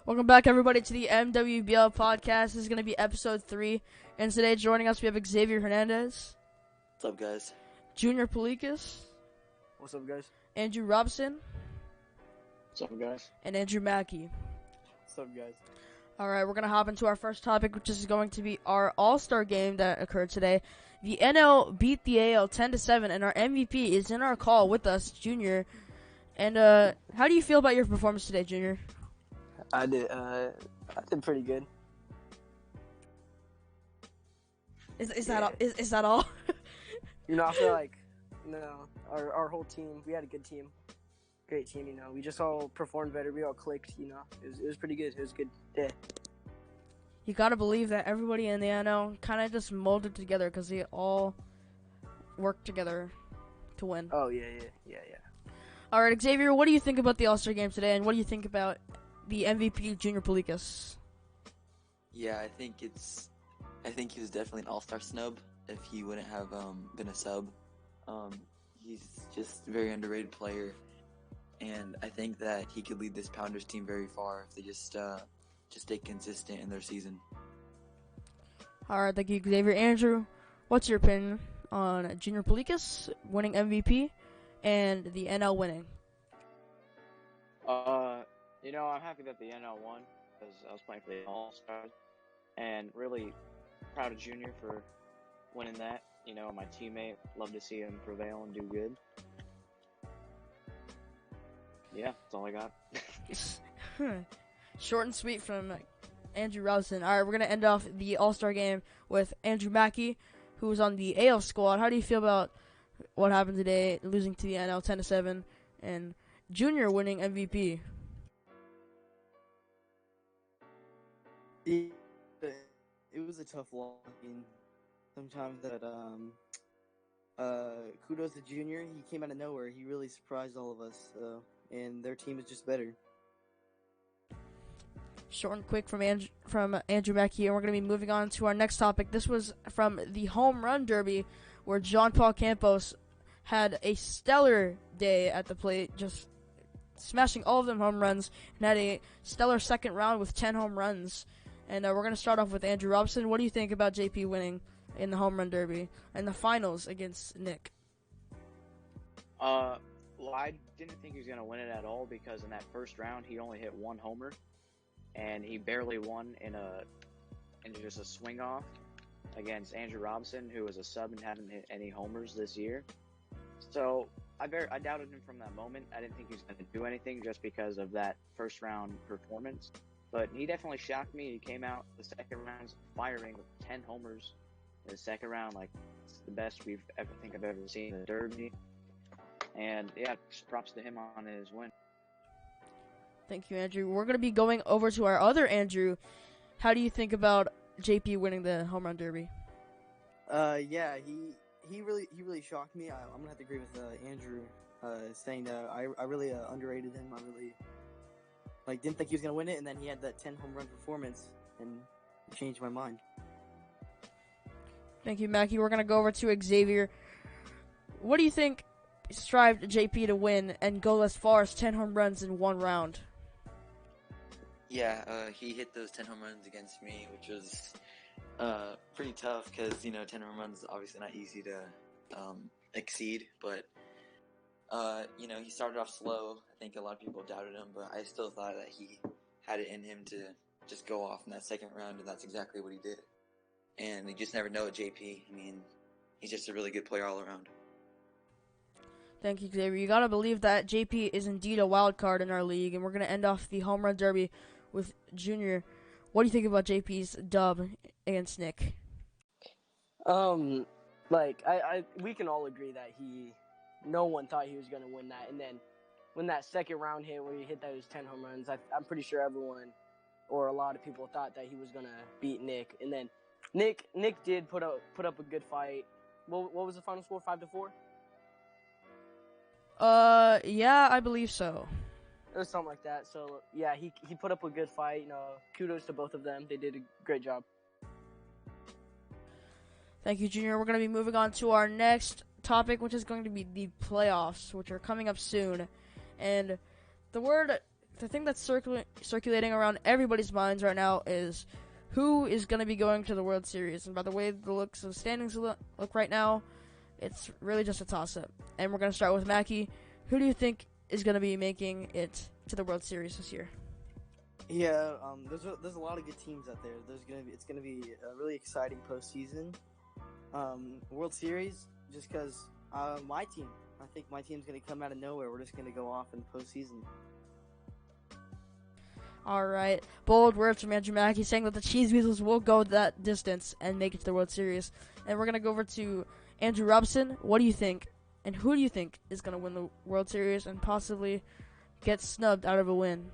Welcome back, everybody, to the MWBL podcast. This is going to be episode 3. And today, joining us, we have Xavier Hernandez. What's up, guys? Junior Pelicas. What's up, guys? Andrew Robison. What's up, guys? And Andrew Maki. What's up, guys? All right, we're going to hop into our first topic, which is going to be our All-Star game that occurred today. The NL beat the AL 10-7, and our MVP is in our call with us, Junior. And how do you feel about your performance today, Junior? I did pretty good. Is that all? I feel like our whole team, we had a good team, great team. We just all performed better. We all clicked. It was pretty good. It was a good day. You gotta believe that everybody in the NL kind of just molded together because they all worked together to win. Oh yeah. All right, Xavier, what do you think about the All-Star game today, and what do you think about the MVP, Junior Pelicas? Yeah, I think he was definitely an all-star snub if he wouldn't have been a sub. He's just a very underrated player, and I think that he could lead this Pounders team very far if they just stay consistent in their season. All right, thank you, Xavier. Andrew, what's your opinion on Junior Pelicas winning MVP and the NL winning? I'm happy that the NL won because I was playing for the All-Stars, and really proud of Junior for winning that. My teammate, love to see him prevail and do good. Yeah, that's all I got. Short and sweet from Andrew Robison. All right, we're going to end off the All-Star game with Andrew Maki, who was on the AL squad. How do you feel about what happened today, losing to the NL 10-7, and Junior winning MVP? It was a tough loss. Sometimes that kudos to Junior. He came out of nowhere. He really surprised all of us, and their team is just better. Short and quick from Andrew Maki, and we're going to be moving on to our next topic. This was from the Home Run Derby, where John Paul Campos had a stellar day at the plate, just smashing all of them home runs, and had a stellar second round with 10 home runs. And we're going to start off with Andrew Robison. What do you think about JP winning in the Home Run Derby and the finals against Nick? Well, I didn't think he was going to win it at all because in that first round he only hit one homer, and he barely won in just a swing off against Andrew Robison, who was a sub and hadn't hit any homers this year. So I doubted him from that moment. I didn't think he was going to do anything just because of that first round performance. But he definitely shocked me. He came out the second round firing with 10 homers in the second round. It's the best I've ever seen in the Derby. And yeah, just props to him on his win. Thank you, Andrew. We're going to be going over to our other Andrew. How do you think about JP winning the Home Run Derby? Yeah, he really shocked me. I'm gonna have to agree with Andrew, saying that I really underrated him. I really didn't think he was gonna win it, and then he had that 10 home run performance, and it changed my mind. Thank you, Mackie. We're gonna go over to Xavier. What do you think strived JP to win and go as far as 10 home runs in one round? Yeah, he hit those 10 home runs against me, which was pretty tough because 10 home runs is obviously not easy to exceed, but he started off slow. I think a lot of people doubted him, but I still thought that he had it in him to just go off in that second round, and that's exactly what he did. And you just never know with JP. I mean, he's just a really good player all around. Thank you, Xavier. You gotta believe that JP is indeed a wild card in our league, and we're gonna end off the Home Run Derby with Junior. What do you think about JP's dub against Nick? We can all agree that no one thought he was going to win that. And then when that second round hit where he hit those 10 home runs, I'm pretty sure everyone or a lot of people thought that he was going to beat Nick. And then Nick did put up a good fight. What was the final score, 5-4? Yeah, I believe so. It was something like that. So, yeah, he put up a good fight. Kudos to both of them. They did a great job. Thank you, Junior. We're going to be moving on to our next topic, which is going to be the playoffs, which are coming up soon. And the word the thing that's circulating around everybody's minds right now is who is going to be going to the World Series. And by the way the looks of standings look right now, it's really just a toss-up. And we're going to start with Maki. Who do you think is going to be making it to the World Series this year? Yeah, there's a lot of good teams out there. It's gonna be a really exciting postseason. World Series, just because I think my team's gonna come out of nowhere. We're just gonna go off in the postseason. All right, bold words from Andrew Maki saying that the Cheese Weasels will go that distance and make it to the World Series. And we're gonna go over to Andrew Robison. What do you think? And who do you think is gonna win the World Series and possibly get snubbed out of a win?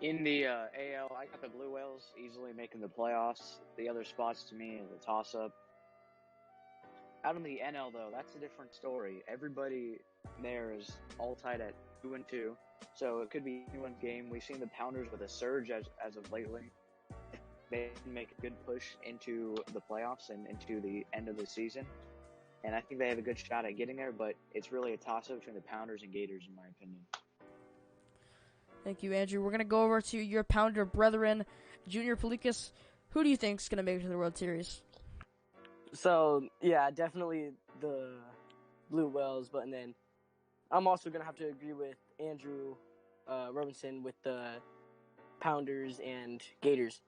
In the AL, I got the Blue Whales easily making the playoffs. The other spots to me is a toss-up. Out in the NL, though, that's a different story. Everybody there is all tied at 2-2, so it could be anyone's game. We've seen the Pounders with a surge as of lately. They can make a good push into the playoffs and into the end of the season, and I think they have a good shot at getting there, but it's really a toss-up between the Pounders and Gators, in my opinion. Thank you, Andrew. We're going to go over to your Pounder brethren, Junior Pelicas. Who do you think is going to make it to the World Series? So, yeah, definitely the Blue Whales, but and then I'm also going to have to agree with Andrew Robinson with the Pounders and Gators.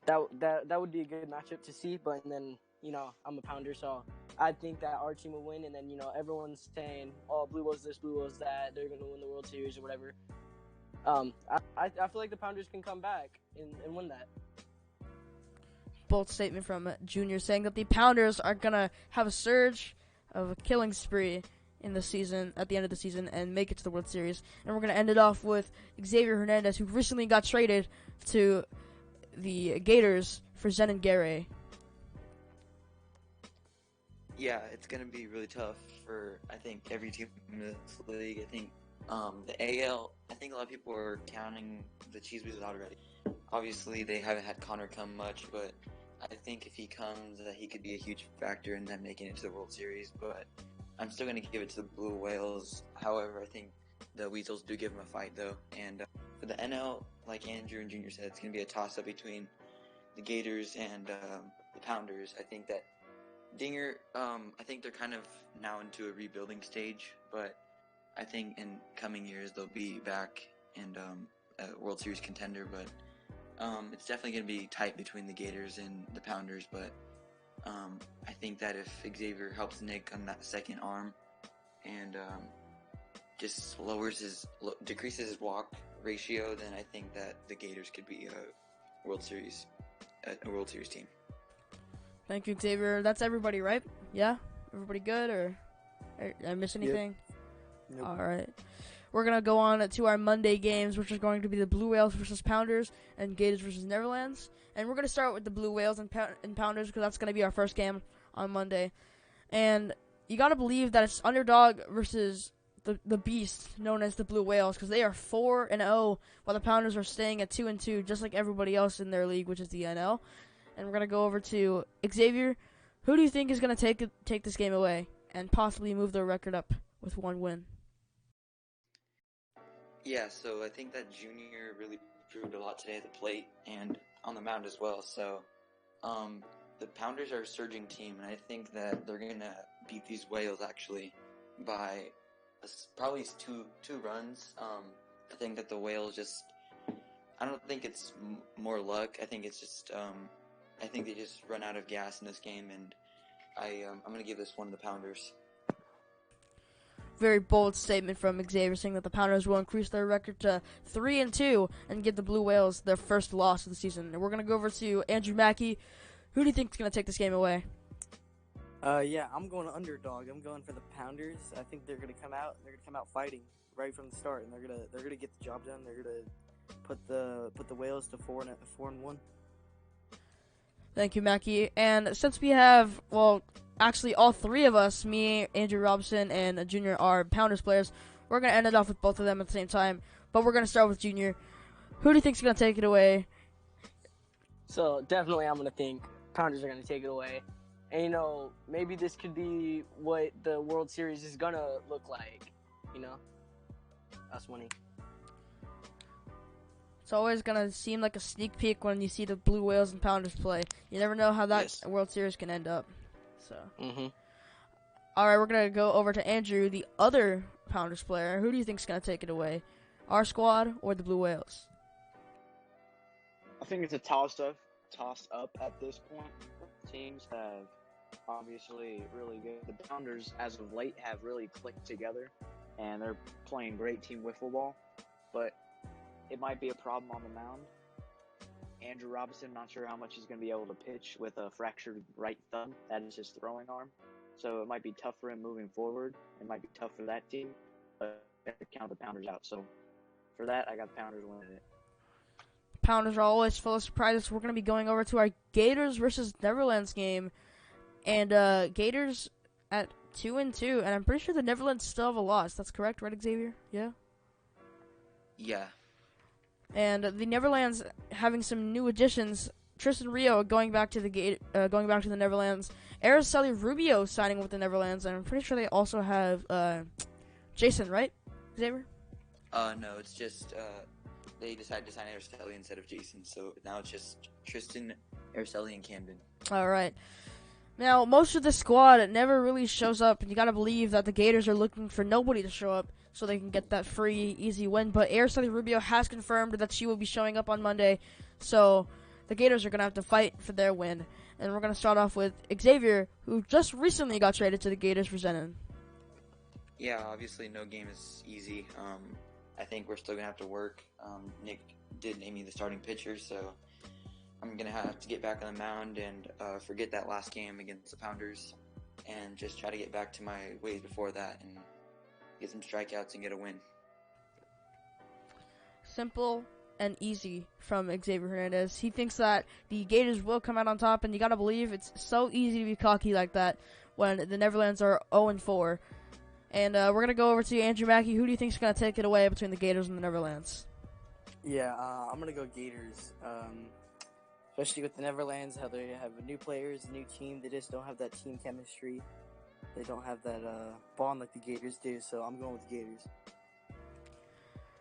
That would be a good matchup to see, but and then, I'm a Pounder, so I think that our team will win, and then, everyone's saying, oh, Blue Whales this, Blue Whales that, they're going to win the World Series or whatever. I feel like the Pounders can come back and win that. Bold statement from Junior saying that the Pounders are going to have a surge of a killing spree in the season, at the end of the season, and make it to the World Series. And we're going to end it off with Xavier Hernandez, who recently got traded to the Gators for Zenon Gare. Yeah, it's going to be really tough for, I think, every team in this league. I think the AL, I think a lot of people are counting the Cheese Weasels out already. Obviously, they haven't had Connor come much, but I think if he comes, he could be a huge factor in them making it to the World Series. But I'm still going to give it to the Blue Whales. However, I think the Weasels do give them a fight, though. And for the NL, like Andrew and Junior said, it's going to be a toss-up between the Gators and the Pounders. I think that Dinger, I think they're kind of now into a rebuilding stage, but I think in coming years they'll be back and a World Series contender, but it's definitely going to be tight between the Gators and the Pounders, but I think that if Xavier helps Nick on that second arm and just decreases his walk ratio, then I think that the Gators could be a World Series team. Thank you, Xavier. That's everybody, right? Yeah? Everybody good, or did I miss anything? Nope. All right. We're going to go on to our Monday games, which is going to be the Blue Whales versus Pounders and Gators versus Neverlands. And we're going to start with the Blue Whales and Pounders because that's going to be our first game on Monday. And you got to believe that it's underdog versus the beast known as the Blue Whales because they are 4-0 while the Pounders are staying at 2-2 just like everybody else in their league, which is the NL. And we're going to go over to Xavier. Who do you think is going to take this game away and possibly move their record up with one win? Yeah, so I think that Junior really proved a lot today at the plate and on the mound as well. So the Pounders are a surging team, and I think that they're going to beat these Whales actually by probably two runs. I think that the Whales I don't think it's more luck. I think it's just I think they just run out of gas in this game, and I'm going to give this one to the Pounders. Very bold statement from Xavier saying that the Pounders will increase their record to 3-2 and give the Blue Whales their first loss of the season. And we're going to go over to Andrew Maki. Who do you think is going to take this game away? Yeah, I'm going underdog. I'm going for the Pounders. I think they're going to come out. They're going to come out fighting right from the start, and they're going to get the job done. They're going to put the Whales to 4-1. Thank you, Maki. And since we have, actually all three of us, me, Andrew Robison, and Junior, are Pounders players, we're going to end it off with both of them at the same time. But we're going to start with Junior. Who do you think is going to take it away? So definitely I'm going to think Pounders are going to take it away. And, maybe this could be what the World Series is going to look like, us winning. It's always gonna seem like a sneak peek when you see the Blue Whales and Pounders play. You never know how that World Series can end up. So. All right, we're gonna go over to Andrew, the other Pounders player. Who do you think's gonna take it away, our squad or the Blue Whales? I think it's a toss up at this point. Teams have obviously really good. The Pounders, as of late, have really clicked together, and they're playing great team wiffle ball. But it might be a problem on the mound. Andrew Robison, not sure how much he's going to be able to pitch with a fractured right thumb. That is his throwing arm. So it might be tough for him moving forward. It might be tough for that team. But I count the Pounders out. So for that, I got the Pounders winning it. Pounders are always full of surprises. We're going to be going over to our Gators versus Netherlands game. And Gators at 2-2. And I'm pretty sure the Netherlands still have a loss. That's correct, right, Xavier? Yeah? Yeah. And the Netherlands having some new additions. Tristan Rio going back to the Netherlands. Araceli Rubio signing with the Netherlands, and I'm pretty sure they also have Jason, right, Xavier? No, it's just they decided to sign Araceli instead of Jason, so now it's just Tristan, Araceli, and Camden. All right. Now, most of the squad never really shows up, and you gotta believe that the Gators are looking for nobody to show up so they can get that free, easy win. But Araceli Rubio has confirmed that she will be showing up on Monday, so the Gators are gonna have to fight for their win. And we're gonna start off with Xavier, who just recently got traded to the Gators for Zenon. Yeah, obviously no game is easy. I think we're still gonna have to work. Nick did name me the starting pitcher, so I'm going to have to get back on the mound and forget that last game against the Pounders and just try to get back to my ways before that and get some strikeouts and get a win. Simple and easy from Xavier Hernandez. He thinks that the Gators will come out on top, and you got to believe it's so easy to be cocky like that when the Netherlands are 0-4. And we're going to go over to Andrew Maki. Who do you think is going to take it away between the Gators and the Netherlands? Yeah, I'm going to go Gators. Especially with the Netherlands, how they have new players, new team. They just don't have that team chemistry. They don't have that bond like the Gators do, so I'm going with the Gators.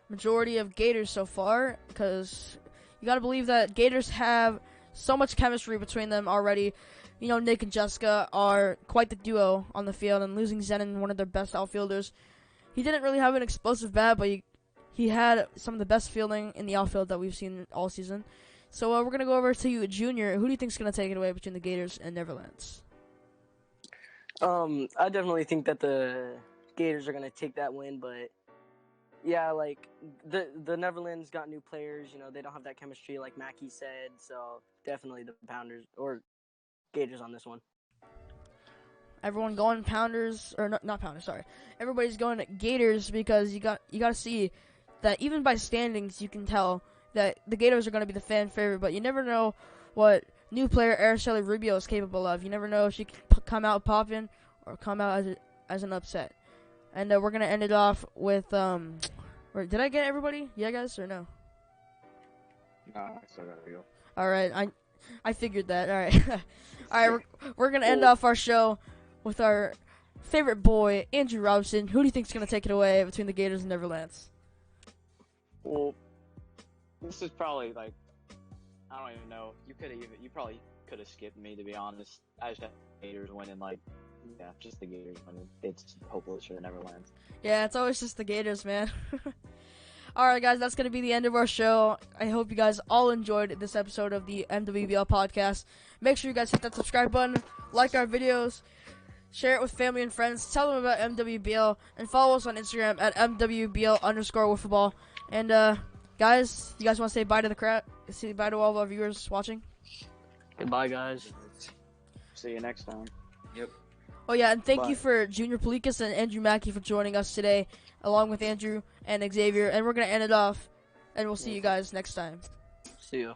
Majority of Gators so far, because you got to believe that Gators have so much chemistry between them already. You know, Nick and Jessica are quite the duo on the field, and losing Zenon, one of their best outfielders. He didn't really have an explosive bat, but he had some of the best fielding in the outfield that we've seen all season. So we're going to go over to you, Junior. Who do you think is going to take it away between the Gators and Netherlands? I definitely think that the Gators are going to take that win, but yeah, like the Netherlands got new players. You know, they don't have that chemistry like Maki said, so definitely the Pounders or Gators on this one. Everyone going Pounders, or not Pounders, sorry. Everybody's going Gators because you got to see that even by standings you can tell that the Gators are going to be the fan favorite, but you never know what new player Araceli Rubio is capable of. You never know if she can come out popping or come out as an upset. And we're going to end it off with, did I get everybody? Yeah, guys, or no? No, I still got to go. All right, I figured that. All right. All right, we're going to end off our show with our favorite boy, Andrew Robison. Who do you think is going to take it away between the Gators and Netherlands? Well, this is probably like, I don't even know. You probably could have skipped me, to be honest. I just have the Gators winning, just the Gators winning. It's hopeless for the Netherlands. Yeah, it's always just the Gators, man. Alright, guys, that's going to be the end of our show. I hope you guys all enjoyed this episode of the MWBL podcast. Make sure you guys hit that subscribe button, like our videos, share it with family and friends, tell them about MWBL, and follow us on Instagram at MWBL_wiffleball. And, guys, you guys want to say bye to the crowd? Say bye to all of our viewers watching? Goodbye, guys. See you next time. Yep. Oh, yeah, and thank you for Junior Pelicas and Andrew Maki for joining us today, along with Andrew and Xavier. And we're going to end it off, and we'll see you guys next time. See you.